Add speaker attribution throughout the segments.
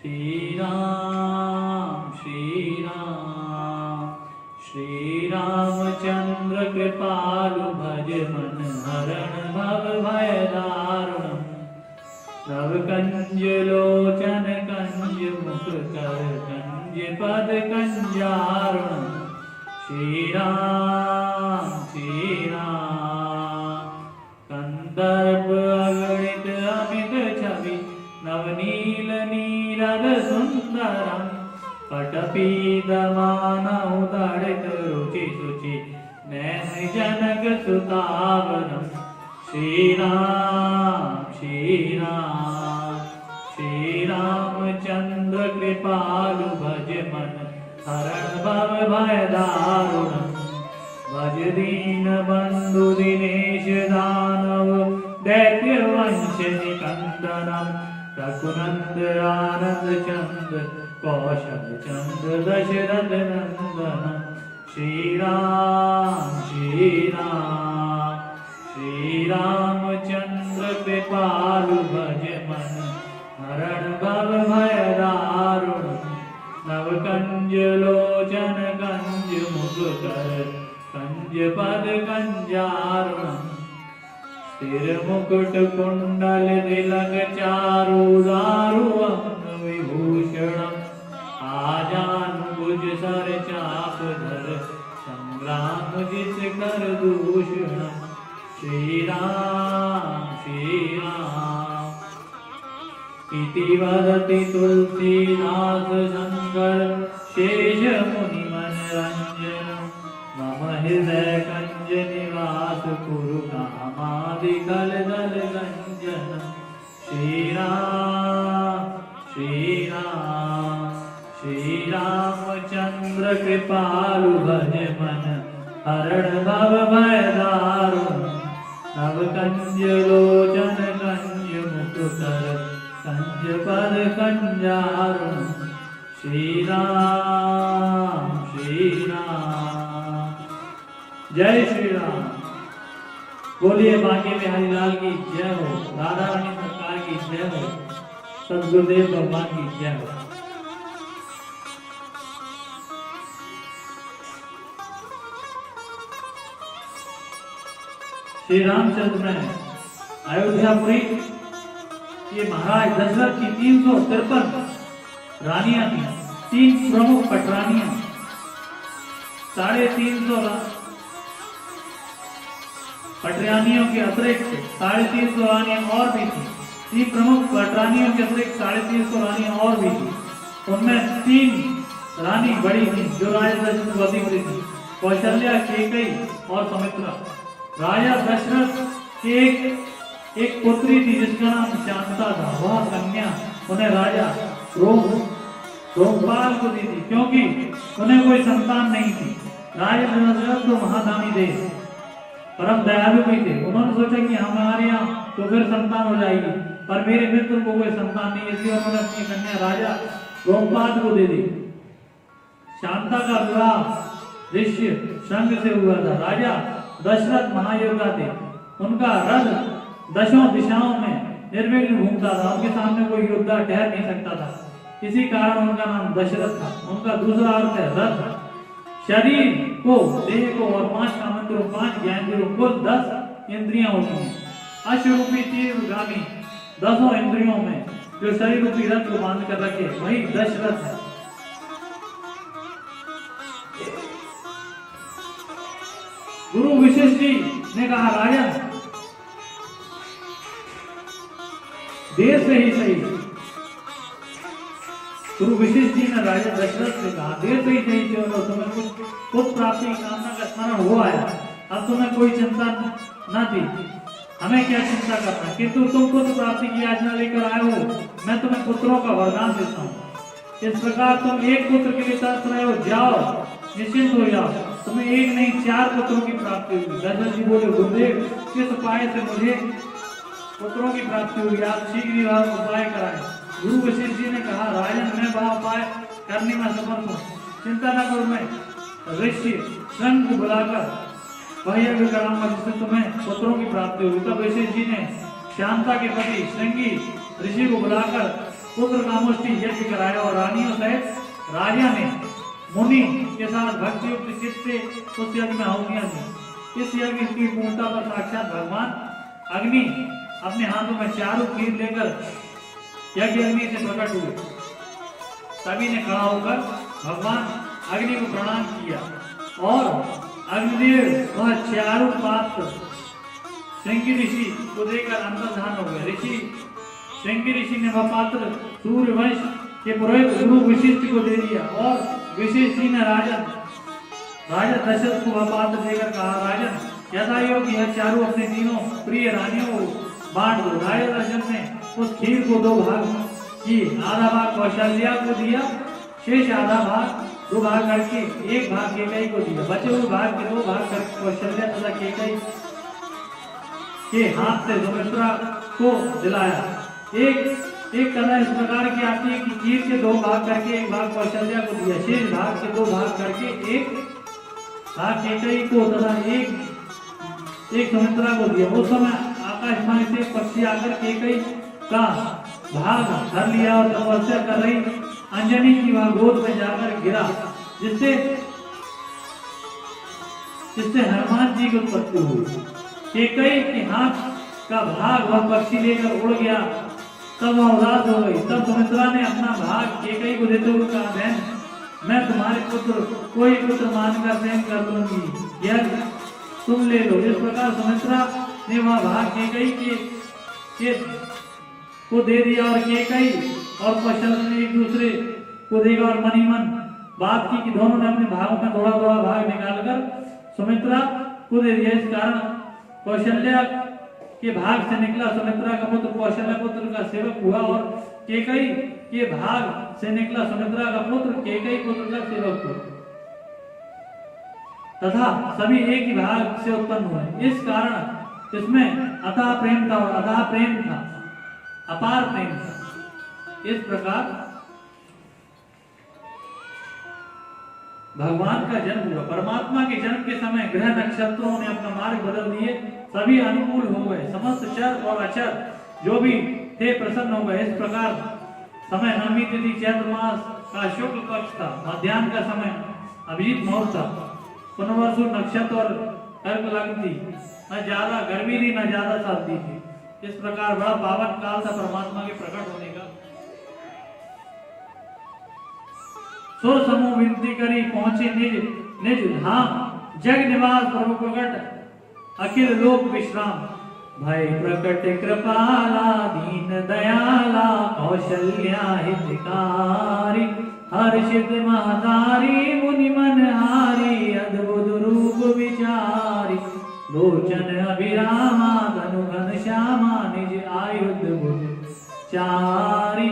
Speaker 1: श्री राम श्री रामचंद्र कृपालु भज मन हरण भव भय दारुणम् नव कंज लोचन कंज मुख कर कंज पद कंजारुणम् श्री राम कंदर्प अगणित अमित छवि नवनील नीरद सुंदरम पटपीदमानौ दड़ित रुचि सुचि नैन जनक सुतावनम श्री रामचंद्र कृपालु भज मन हरण भव भय दारुणम् भज दीन बंधु दिनेश दानव दैत्य वंश निकंदनम रघुनंद आनंद चंद कौशल चंद दशरथ नंदनम श्री रामचंद्र कृपालु भज मन हरण भव भय दारुणम् नव कंज लोचन कंज मुख कर कंज पद कंजारुणम् स्थिर मुकुट कुंडल तिलक चारु दारु अंग विभूषणम् आजानुभुज सर चाप धर संग्राम जित कर दूषणम् श्री राम इति वदति तुलसीदास शंकर शेष मुनि मनरंजन मम हृदय कंज निवास कुरु कामादि कल दल गंजन श्री रामचंद्र कृपालु भज मन हरण भव भय दारुणम् नव कंज लोचन कंज मुख कर कंज पद कंजारुणम् श्री राम जय श्री राम। बोलिए बांके बिहारी लाल की जय हो, राधा रानी सरकार की जय हो, सदगुरुदेव भगवान की जय हो। श्री रामचंद्र में अयोध्यापुरी ये महाराज दशरथ की 353 रानियां थी, 3 प्रमुख पटरानियां, 350 पटरानियों के अतिरिक्त 350 रानियां और भी थी। 3 प्रमुख पटरानियों के अतिरिक्त 350 रानियां और भी थी। उनमें 3 रानी बड़ी थी जो राजा दशरथ को अधिक थी, कौशल्या, केकई और सुमित्रा। राजा दशरथ की एक पुत्री थी जिसका नाम शांता था। वह कन्या उन्हें राजा रोमपाल को दी थी क्योंकि उन्हें कोई संतान नहीं थी। राजा दशरथ तो महादानी थे, परम दयालु भी थे। उन्होंने सोचा कि हमारे यहाँ तो फिर संतान हो जाएगी, पर मेरे मित्र को कोई संतान नहीं, इसलिए उन्होंने अपनी कन्या राजा रोमपाल को दे दी। शांता का विवाह ऋषि शंख से हुआ था। राजा दशरथ महायोद्धा थे, उनका रथ 10 दिशाओं में निर्विघ्न घूमता था, उनके सामने कोई योद्धा ठहर नहीं सकता था। इसी कारण उनका नाम दशरथ था। उनका दूसरा अर्थ है रथ। शरीर को, देह को और 5 कामंत्रों, 5 ज्ञानेंद्रियों, कुल 10 इंद्रियां होती हैं। अश्वरूपी तीव्रगामी 10 इंद्रियों में जो शरीर रूपी रथ को बांध कर रखे वही दशरथ है। गुरु विशिष्ट जी ने कहा, राजन देर से ही सही। गुरु विशिष्ट जी ने राजा दशरथ से कहा, देर से ही सही चलो, तुम्हें कुछ पुत्र प्राप्ति की कामना का स्मरण हो आया, अब तुम्हें कोई चिंता न थी, हमें क्या चिंता करना, किंतु तुम पुत्र प्राप्ति की याचना लेकर आए हो, मैं तुम्हें पुत्रों का वरदान देता हूँ। इस प्रकार तुम एक पुत्र के लिए तरस रहे हो, जाओ निश्चिंत हो जाओ, तुम्हें एक नहीं 4 पुत्रों की प्राप्ति होगी। दशरथ जी बोले, गुरुदेव किस उपाय से मुझे पुत्रों की प्राप्ति होगी, आप शीघ्र ही उपाय कराएं। गुरु वशिष्ठ जी ने कहा, राजन मैं वह उपाय करने में समर्थ हूँ, चिंता न करो, मैं ऋषि शंख को बुलाकर वह यज्ञ कराऊंगा जिससे तुम्हें पुत्रों की प्राप्ति होगी। तब वशिष्ठ जी ने शांता के पति श्रृंगी ऋषि को बुलाकर पुत्र कामुष्टि यज्ञ कराया और रानियों सहित राजा ने मुनि के साथ भक्ति युक्त चित्त से उस यज्ञ में आहुतियां दी। इस यज्ञ की पूर्णता पर साक्षात भगवान अग्नि अपने हाथों में चारों खीर लेकर यज्ञ अग्नि से प्रकट हुए। सभी ने खड़ा होकर भगवान अग्नि को प्रणाम किया और अग्निदेव वह चारों पात्र श्रृंगी ऋषि को देकर अंतर्धान हो गए। श्रृंगी ऋषि ने वह पात्र सूर्यवंश के पुरोहित गुरु वशिष्ठ को दे दिया और वशिष्ठ जी ने राजा दशरथ को वह पात्र देकर कहा, राजन यथा योग्य यह चारों अपने तीनों प्रिय रानियों को बांट दो। राजा दशरथ ने उस खीर को दो भाग की, आधा भाग कौशल्या को दिया, शेष आधा भाग दो भाग करके एक भाग केकई को दिया। बचे हुए भाग के दो भाग करके कौशल्या तथा केकई के हाथ से सुमित्रा को दिलाया। एक कला इस प्रकार की आती है कि खीर के दो भाग करके एक भाग कौशल्या को दिया, शेष भाग के दो भाग करके एक भाग केकई को तथा एक सुमित्रा को दिया। उस समय आकाशवाणी से पक्षी आकर केकई का भाग धर लिया और तपस्या कर रही अंजनी की वह गोद में जाकर गिरा, जिससे हनुमान जी की उत्पत्ति हुई। केकई के हाथ का भाग वह पक्षी लेकर उड़ गया, तब वह उदास हो गई। तब सुमित्रा ने अपना भाग केकई को देते हुए कहा, बहन मैं तुम्हारे पुत्र कोई पुत्र मानकर प्रेम कर लूंगी, यह तुम ले लो। इस प्रकार सुमित्रा ने वह भाग केकई के को दे दिया और केकई और कौशल्या ने एक दूसरे को देगा और मनी मन बात की कि दोनों ने अपने भागों में थोड़ा थोड़ा भाग निकालकर सुमित्रा को दे दिया। इस कारण कौशल्या के भाग से निकला सुमित्रा का पुत्र कौशल्या पुत्र का सेवक हुआ और केकई के भाग से निकला सुमित्रा का पुत्र केकई पुत्र का सेवक हुआ तथा सभी एक ही भाग से उत्पन्न हुए। इस कारण इसमें अथाह प्रेम था और अथाह प्रेम था, अपार प्रेम था। इस प्रकार भगवान का जन्म हुआ। परमात्मा के जन्म के समय ग्रह नक्षत्रों ने अपना मार्ग बदल दिए, सभी अनुकूल हो गए, समस्त चर और अचर जो भी थे प्रसन्न हो गए। इस प्रकार समय नवमी तिथि चैत्र मास का शुक्ल पक्ष था, मध्याह्न का समय अभिजीत मुहूर्त था, पुनर्वसु नक्षत्र और कर्क लग्न थी, न ज्यादा गर्मी थी न ज्यादा सर्दी थी। इस प्रकार बड़ा पावन काल था परमात्मा के प्रकट होने का। सुर समूह विनती करी पहुंचे निज धाम, जग निवास प्रभु प्रकट अखिल लोक विश्राम। भय प्रकट कृपाला दीन दयाला कौशल्या हितकारी, हर्षित महतारी मुनि मनहारी, अद्भुत रूप विचारी, लोचन अभिरामा तनु घनश्यामा, निज आयुध भुज चारी,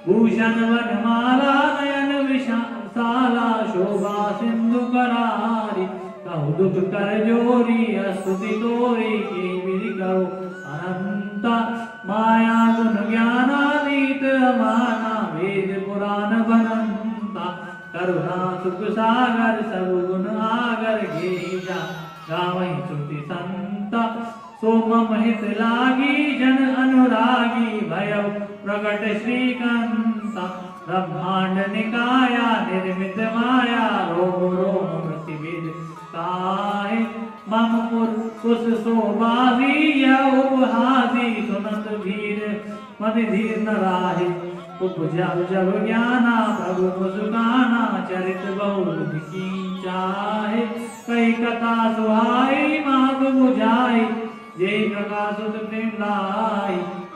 Speaker 1: भूषण वनमाला नयन विशाला, शोभा सिंधु करारी, कहु दुख कर जोरी स्तुति तोरी, की विधि करो अनंता, माया गुण ज्ञानातीत माना, वेद पुराण बनंता, करुणा सुख सागर सब गुण आगर, गेजा गावई श्रुति संता, सो मम हित लागी जन अनुरागी, भय प्रकट श्रीकांता, ब्रह्मांड निकाया निर्मित माया, रोम रोम प्रतिविद काहे, मम कुश शोभासी या उपहासी, सुनत धीर मति धीर न राहे, उपजा जब ज्ञाना प्रभु मुस्काना, चरित बहुत की चाहे, कई कथा सुहाई मातु बुझाई, जय प्रकाश प्रेम लाई,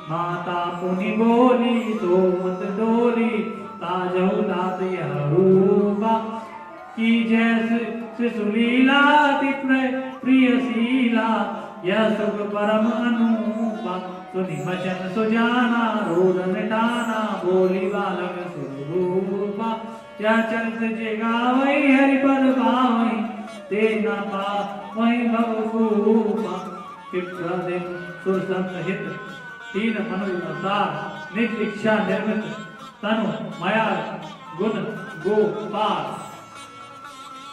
Speaker 1: माता पुनि बोली तो मत डोली, ताजहु तात यह रूपा, की जैसे सुलीला अति प्रियशीला, यह सुख परम अनूपा, सुनि वचन सुजाना रोदन टाना, बोली बालक सुरूपा, क्या चरित जे गावई हरिपद पावई, ते न पावई भवभूपा, विप्रदिन सुरसंहित तीन मनुसार, निज इच्छा निर्मित तनु माया गुण गोपाल।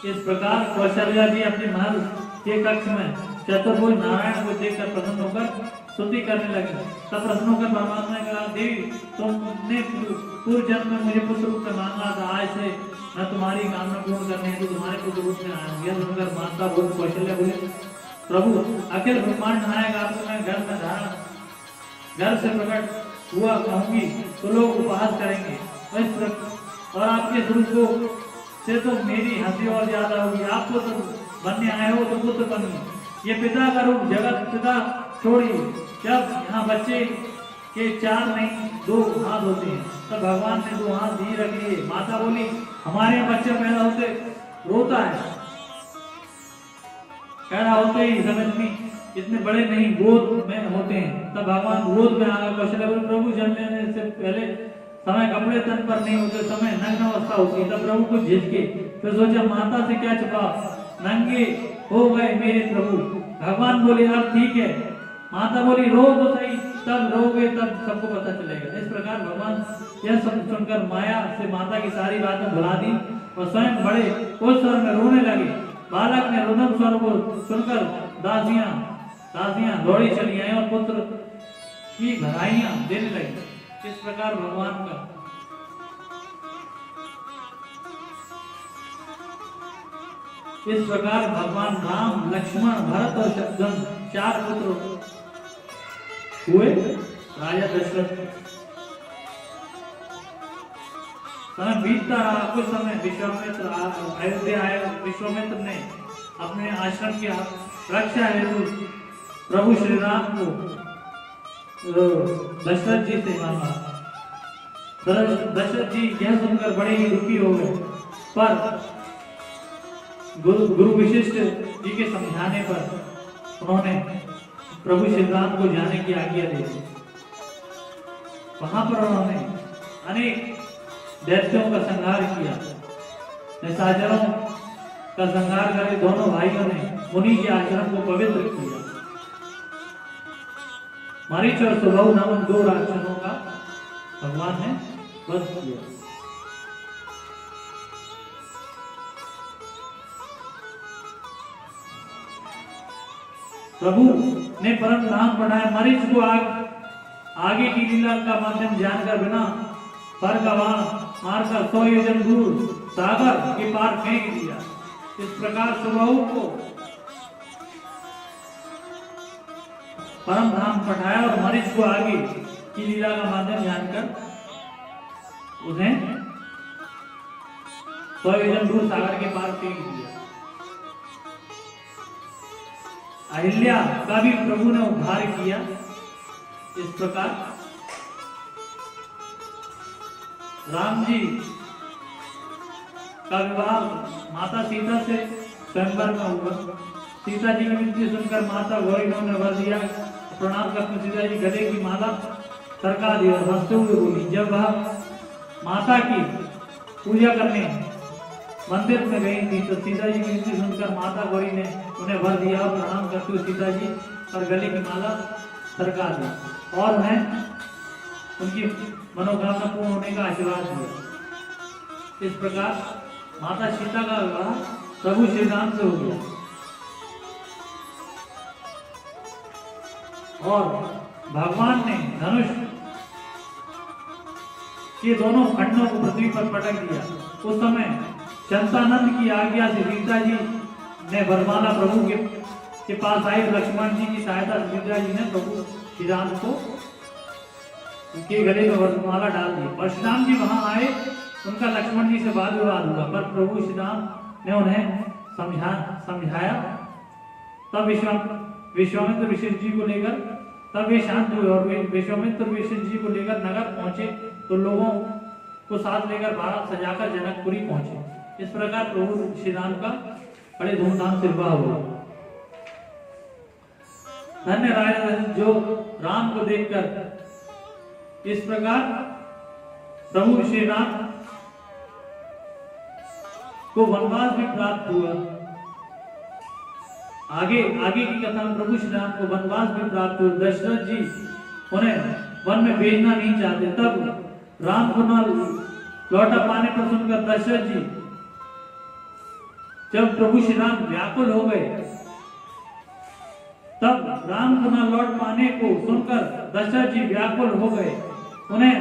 Speaker 1: इस प्रकार कौशल्या जी अपने महल के कक्ष में चतुर्भुज नारायण को देखकर प्रसन्न होकर स्तुति करने लगे। तब प्रश्न होकर परमात्मा ने कहा, देवी तुमने पूर्व जन्म में मुझे पुत्र रूप में मांगा था, आज से मैं तुम्हारी कामना पूर्ण करने हेतु तुम्हारे पुत्र रूप में आया हूँ। यह सुनकर माता बहुत कौशल्या बोले, प्रभु अखिल ब्रह्मांड नायक आपको मैं घर से प्रकट हुआ कहूंगी तो लोग उपहास करेंगे और आपके स्वरूप को से तो मेरी हंसी और ज्यादा होगी। आपको तो बनने आए हो तो पुत्र बनिए। ये पिता का रूप जगत पिता छोड़िए। जब यहाँ बच्चे के 4 नहीं 2 हाथ होते हैं तब भगवान ने 2 हाथ दी रख लिए। माता बोली, हमारे यहाँ बच्चा पैदा होते रोता है, पैदा होते ही समझनी इतने बड़े नहीं गोद में होते हैं। तब भगवान गोद में आकर कौशल्या बोले, प्रभु जन्म लेने से पहले समय कपड़े तन पर नहीं होते, समय नग्न अवस्था होती है। तब प्रभु को झिझके, फिर सोचा माता से क्या छुपा, नंगे हो गए मेरे प्रभु। भगवान बोले, अब ठीक है। माता बोली, रो तो सही, तब रोगे तब सबको पता चलेगा। इस प्रकार भगवान यह सुनकर माया से माता की सारी बातें भुला दी और स्वयं बड़े उस स्वर में रोने लगे। बालक ने रुदन स्वर को सुनकर दासियां दौड़ी चली आई और पुत्र की भराइयां देने लगी। इस प्रकार भगवान का भगवान राम, लक्ष्मण, भरत और शत्रुघ्न 4 पुत्र हुए। राजा दशरथ समय बीतता रहा। कुछ समय विश्वामित्र अयोध्या आए। विश्वामित्र ने अपने आश्रम की रक्षा हेतु प्रभु श्री राम को दशरथ जी से मांगा। दशरथ जी यह सुनकर बड़े ही दुखी हो गए, पर गुरु वशिष्ठ जी के समझाने पर उन्होंने प्रभु श्री राम को जाने की आज्ञा दी। वहां पर उन्होंने अनेक दैत्यों का संहार किया, निशाचरों का संहार करके दोनों भाइयों ने मुनि के आश्रम को पवित्र किया। मरीच और सुबहु नामक 2 राक्षसों का भगवान ने वध किया। प्रभु ने परम धाम पढ़ाया। मरीच को आगे की लीला का माध्यम जानकर बिना पर का मारकर 100 योजन दूर सागर के पार फेंक दिया। इस प्रकार सुबहु को परम धाम पढ़ाया और मरीच को आगे की लीला का माध्यम जानकर उन्हें 100 योजन दूर सागर के पार फेंक दिया। अहिल्या का भी प्रभु ने उद्धार किया। इस प्रकार राम जी का विवाह माता सीता से स्वयंवर में हुआ। सीता जी की मृत्यु सुनकर माता गौरी ने वर दिया। प्रणाम करके सीता जी गले की माला सरका दी और हंसते हुए बोली। जब वह माता की पूजा करने मंदिर में गई थी तो सीता जी की मृत्यु सुनकर माता गौरी ने उन्हें वर दिया। प्रणाम करते हुए सीता जी पर गले की माला सरका दी और उन्हें उनकी मनोकामना पूर्ण होने का आशीर्वाद दिया। इस प्रकार माता सीता का विवाह प्रभु श्री राम से हो गया और भगवान ने धनुष के दोनों खंडों को पृथ्वी पर पटक दिया। उस समय चंतानंद की आज्ञा से सीता जी ने वरमाला प्रभु के पास आई। लक्ष्मण जी की सहायता से सीता जी ने प्रभु श्री राम को उनके गले में वरमाला डाल दी। परशुराम जी वहां आए, उनका लक्ष्मण जी से वाद विवाद हुआ, पर प्रभु श्री राम ने उन्हें समझाया। तब विश्वामित्र वशिष्ठ जी को लेकर तब वे शांत हुए और विश्वामित्र वशिष्ठ जी को लेकर नगर पहुंचे तो लोगों को साथ लेकर बारात सजाकर जनकपुरी पहुंचे। इस प्रकार प्रभु श्री राम का बड़े धूमधाम से विवाह हुआ। धन्य राजा जो राम को देखकर इस प्रकार प्रभु श्री राम को वनवास भी प्राप्त हुआ। आगे की कथा में प्रभु श्री राम को वनवास भी प्राप्त हुआ। दशरथ जी उन्हें वन में भेजना नहीं चाहते, तब राम को न लौटा पाने पर सुनकर दशरथ जी जब प्रभु श्री राम व्याकुल हो गए तब राम को न लौट पाने को सुनकर दशरथ जी व्याकुल हो गए। उन्हें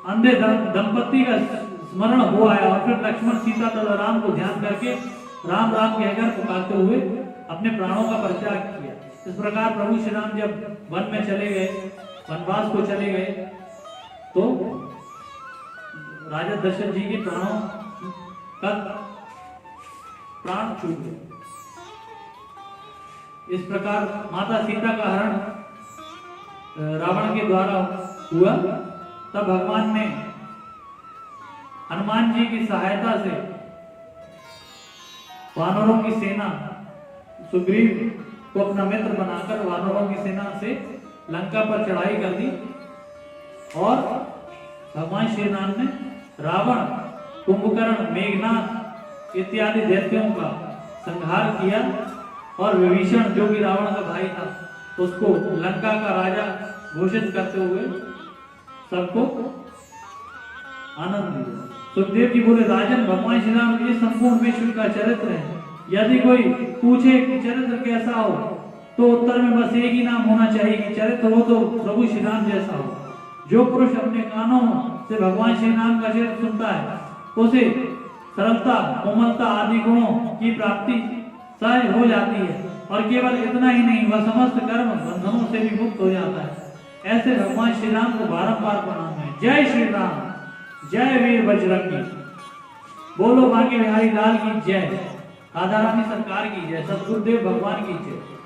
Speaker 1: अंधे दंपति का स्मरण हो आया और फिर लक्ष्मण सीता तथा राम को ध्यान करके राम राम कहकर पुकारते हुए अपने प्राणों का परित्याग किया। इस प्रकार प्रभु श्री राम जब वन में चले गए, वनवास को चले गए, तो राजा दशरथ जी के प्राणों का प्राण छूट गए। इस प्रकार माता सीता का हरण रावण के द्वारा हुआ। तब भगवान ने हनुमान जी की सहायता से वानरों की सेना, सुग्रीव को अपना मित्र बनाकर वानरों की सेना से लंका पर चढ़ाई कर दी और भगवान श्री राम ने रावण, कुंभकर्ण, मेघनाथ इत्यादि दैत्यों का संहार किया और विभीषण जो कि रावण का भाई था उसको लंका का राजा घोषित करते हुए सबको आनंद दिया। सुखदेव जी बोले, राजन, भगवान श्री राम ये संपूर्ण विश्व का चरित्र है। यदि कोई पूछे कि चरित्र कैसा हो तो उत्तर में बस एक ही नाम होना चाहिए कि चरित्र हो तो प्रभु श्री राम जैसा हो। जो पुरुष अपने कानों से भगवान श्री राम का चरित्र सुनता है उसे सरलता, कोमलता आदि गुणों की प्राप्ति सहज हो जाती है और केवल इतना ही नहीं, वह समस्त कर्म बंधनों से भी मुक्त हो जाता है। ऐसे भगवान श्री राम को बारंबार प्रणाम है। जय श्री राम, जय वीर बजरंगी। बोलो बांके बिहारी लाल की जय, राधा रानी सरकार की जय, सतगुरुदेव भगवान की जय।